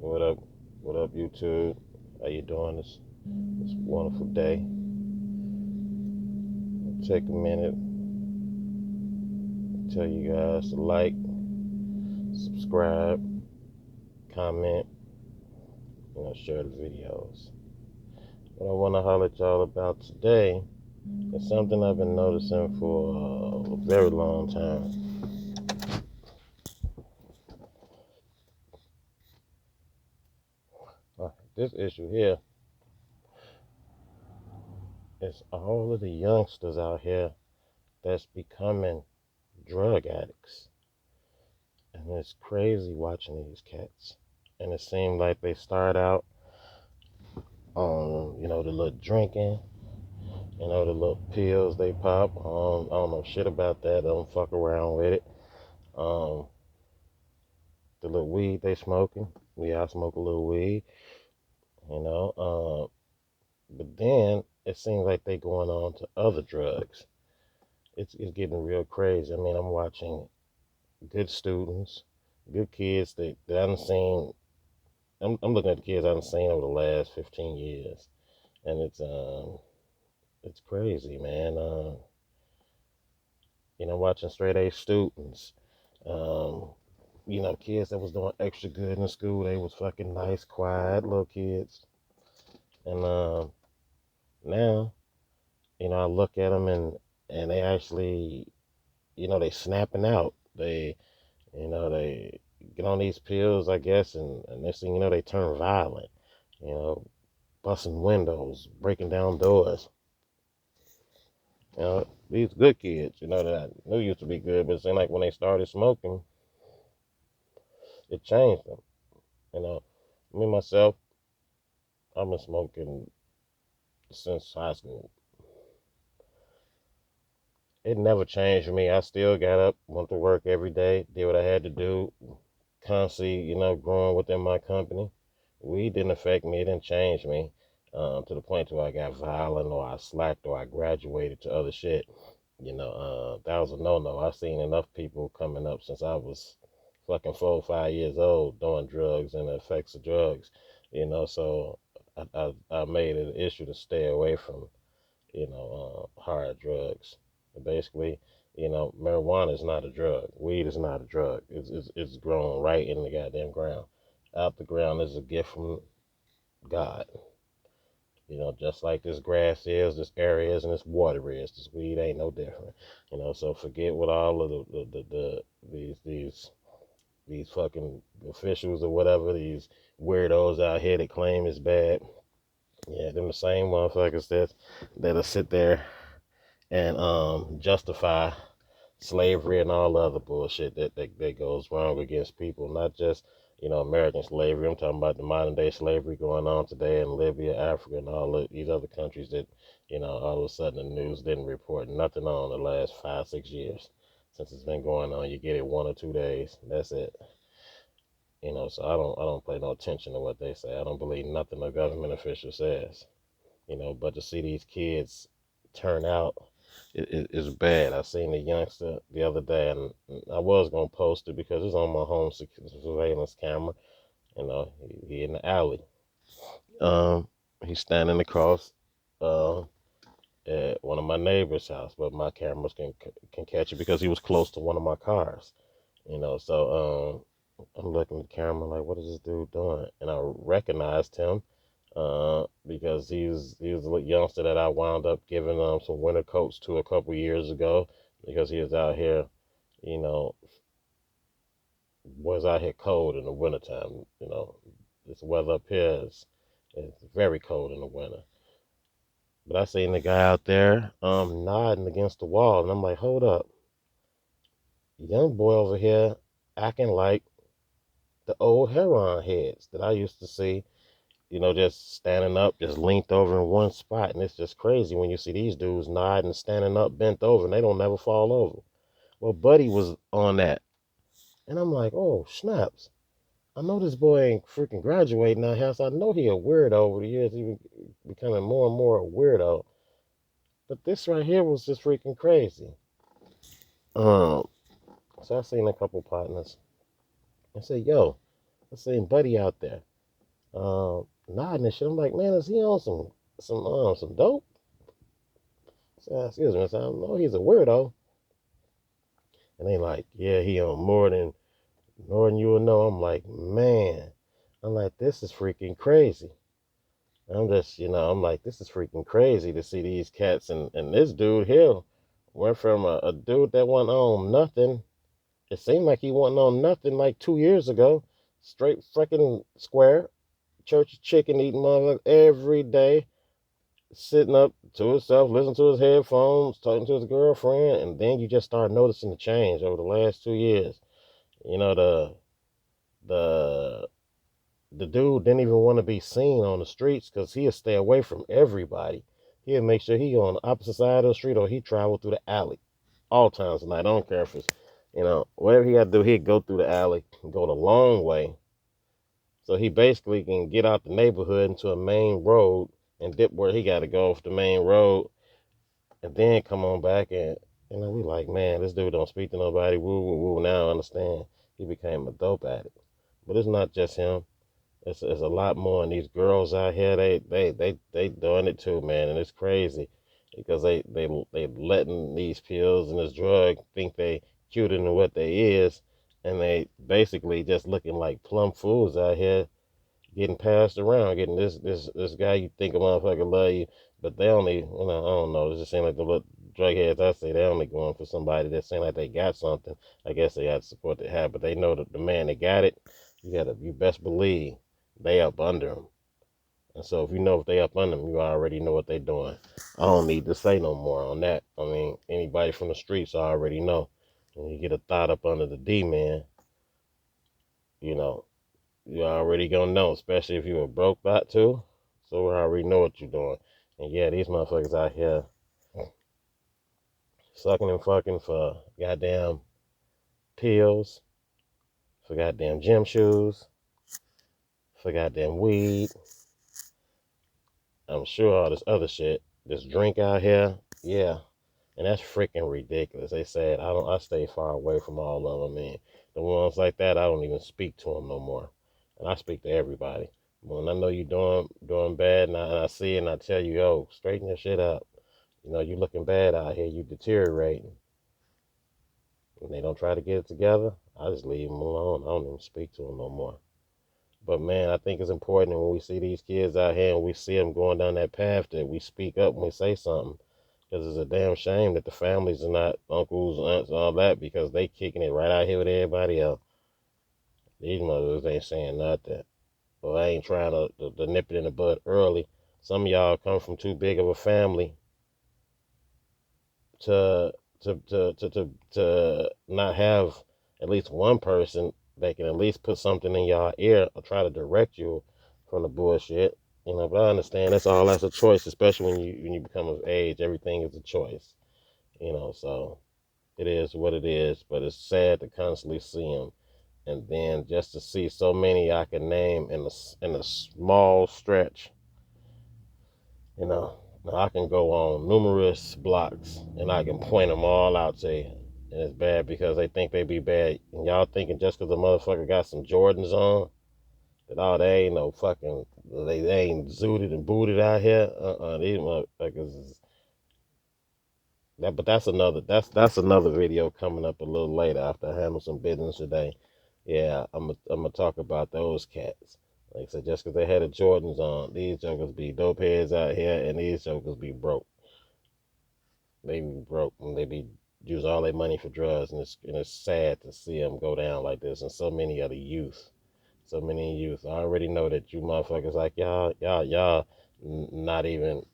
What up? What up, YouTube? How you doing this wonderful day? Take a minute, tell you guys to like, subscribe, comment, share the videos. What I want to holler at y'all about today is something I've been noticing for a very long time. This issue here is all of the youngsters out here that's becoming drug addicts. And it's crazy watching these cats. And it seemed like they start out on, the little drinking, the little pills they pop. I don't know shit about that. I don't fuck around with it. Um, the little weed they smoking. I smoke a little weed, you know. But then it seems like they going on to other drugs. It's getting real crazy. I mean, I'm watching good students, good kids that I done seen. I'm looking at the kids I done seen over the last 15 years, and it's crazy, man. Watching straight A students, um, kids that was doing extra good in school. They was fucking nice, quiet little kids, and now, I look at them and they actually, they snapping out. They get on these pills, I guess, and next thing you know, they turn violent. You know, busting windows, breaking down doors. These good kids, that I knew used to be good, but it seemed like when they started smoking, it changed them. You know, me myself, I've been smoking since high school. It never changed me. I still got up, went to work every day, did what I had to do, constantly, growing within my company. Weed didn't affect me. It didn't change me to the point where I got violent or I slacked or I graduated to other shit. That was a no-no. I've seen enough people coming up since I was fucking 4 or 5 years old doing drugs and the effects of drugs. So I made it an issue to stay away from, hard drugs. Basically, marijuana is not a drug. Weed is not a drug. It's grown right in the goddamn ground. Out the ground is a gift from God. Just like this grass is, this air is, and this water is, this weed ain't no different. So forget what all of these fucking officials or whatever, these weirdos out here that claim it's bad. Yeah, them the same motherfuckers that'll sit there and justify slavery and all the other bullshit that goes wrong against people, not just American slavery. I'm talking about the modern day slavery going on today in Libya, Africa, and all of these other countries that all of a sudden the news didn't report nothing on the last 5, 6 years since it's been going on. You get it 1 or 2 days, that's it. So I don't pay no attention to what they say. I don't believe nothing a government official says. But to see these kids turn out is bad. I seen a youngster the other day, and I was gonna post it because it's on my home surveillance camera. He in the alley. He's standing across uh, at one of my neighbor's house, but my cameras can catch it because he was close to one of my cars. So I'm looking at the camera like, what is this dude doing? And I recognized him because he was a youngster that I wound up giving some winter coats to a couple years ago because he was out here, you know, was out here cold in the wintertime. This weather up here is very cold in the winter. But I seen the guy out there nodding against the wall, and I'm like, hold up, young boy over here acting like the old heroin heads that I used to see, just standing up, just linked over in one spot. And it's just crazy when you see these dudes nodding, standing up, bent over, and they don't never fall over. Well, Buddy was on that. And I'm like, oh, snaps. I know this boy ain't freaking graduating out here, so I know he a weirdo over the years. He becoming more and more a weirdo. But this right here was just freaking crazy. Um, so I seen a couple partners. I said, yo, I seen Buddy out there. nodding and shit. I'm like, man, is he on some dope? So, excuse me. So I know he's a weirdo. And they like, yeah, he on more than you will know. I'm like, man. I'm like, this is freaking crazy. I'm just, I'm like, this is freaking crazy to see these cats and this dude here went from a dude that wasn't on nothing. It seemed like he wasn't on nothing like 2 years ago. Straight freaking square, church chicken eating motherfucker every day, sitting up to himself, listening to his headphones, talking to his girlfriend, and then you just start noticing the change over the last 2 years. You know, the the dude didn't even want to be seen on the streets because he'd stay away from everybody. He'd make sure he on the opposite side of the street or he traveled through the alley all times of night. I don't care if it's, whatever he had to do, he'd go through the alley, go the long way. So he basically can get out the neighborhood into a main road and dip where he got to go off the main road and then come on back and, we like, man, this dude don't speak to nobody. Woo, woo, woo. Now I understand he became a dope addict. But it's not just him. It's a lot more, and these girls out here, they doing it too, man, and it's crazy because they letting these pills and this drug think they cuter than what they is, and they basically just looking like plum fools out here, getting passed around, getting this guy you think a motherfucker love you, but they only, I don't know, it just seems like the little drug heads I say they only going for somebody that seem like they got something. I guess they got to support they have, but they know that the man that got it, you best believe they up under them. And so if you know if they up under them, you already know what they doing. I don't need to say no more on that. I mean, anybody from the streets already know. When you get a thought up under the D man, you know, you already gonna know, especially if you a broke thought too. So we already know what you're doing. And yeah, these motherfuckers out here sucking and fucking for goddamn pills, for goddamn gym shoes, for goddamn weed. I'm sure all this other shit, this drink out here, yeah, and that's freaking ridiculous. They said I stay far away from all of them, man. The ones like that, I don't even speak to them no more, and I speak to everybody. When I know you doing bad, and I see it, and I tell you, yo, straighten your shit up. You looking bad out here. You deteriorating. When they don't try to get it together, I just leave them alone. I don't even speak to them no more. But man, I think it's important when we see these kids out here and we see them going down that path that we speak up and we say something. Because it's a damn shame that the families are not uncles, aunts, all that because they kicking it right out here with everybody else. These mothers ain't saying nothing. Well, I ain't trying to nip it in the bud early. Some of y'all come from too big of a family to to not have at least one person that can at least put something in y'all ear or try to direct you from the bullshit. But I understand that's a choice, especially when you become of age. Everything is a choice. So it is what it is. But it's sad to constantly see them, and then just to see so many I can name in a small stretch. You know, now I can go on numerous blocks and I can point them all out to you. And it's bad because they think they be bad. And y'all thinking just because the motherfucker got some Jordans on, that all they ain't no fucking, they ain't zooted and booted out here. These motherfuckers is, but that's another video coming up a little later after I handle some business today. Yeah, I'm gonna talk about those cats. Like I said, just because they had the Jordans on, these jokers be dope heads out here, and these jokers be broke. They be broke and they be use all their money for drugs, and it's sad to see them go down like this. And so many other youth, so many youth. I already know that you motherfuckers like y'all, not even,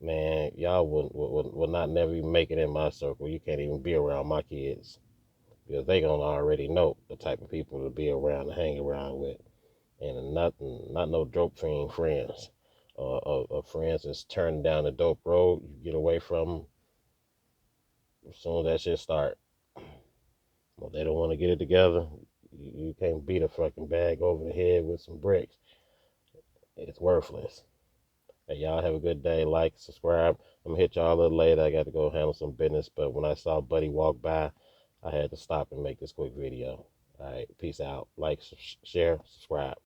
man, y'all would not never even make it in my circle. You can't even be around my kids because they gonna already know the type of people to be around and hang around with, and not no dope fiend friends. Friends that's turning down the dope road. You get away from them as soon as that shit start. Well, they don't want to get it together. You can't beat a fucking bag over the head with some bricks. It's worthless. Hey, y'all have a good day. Like, subscribe. I'm gonna hit y'all a little later. I got to go handle some business. But when I saw Buddy walk by, I had to stop and make this quick video. All right, peace out. Like, share, subscribe.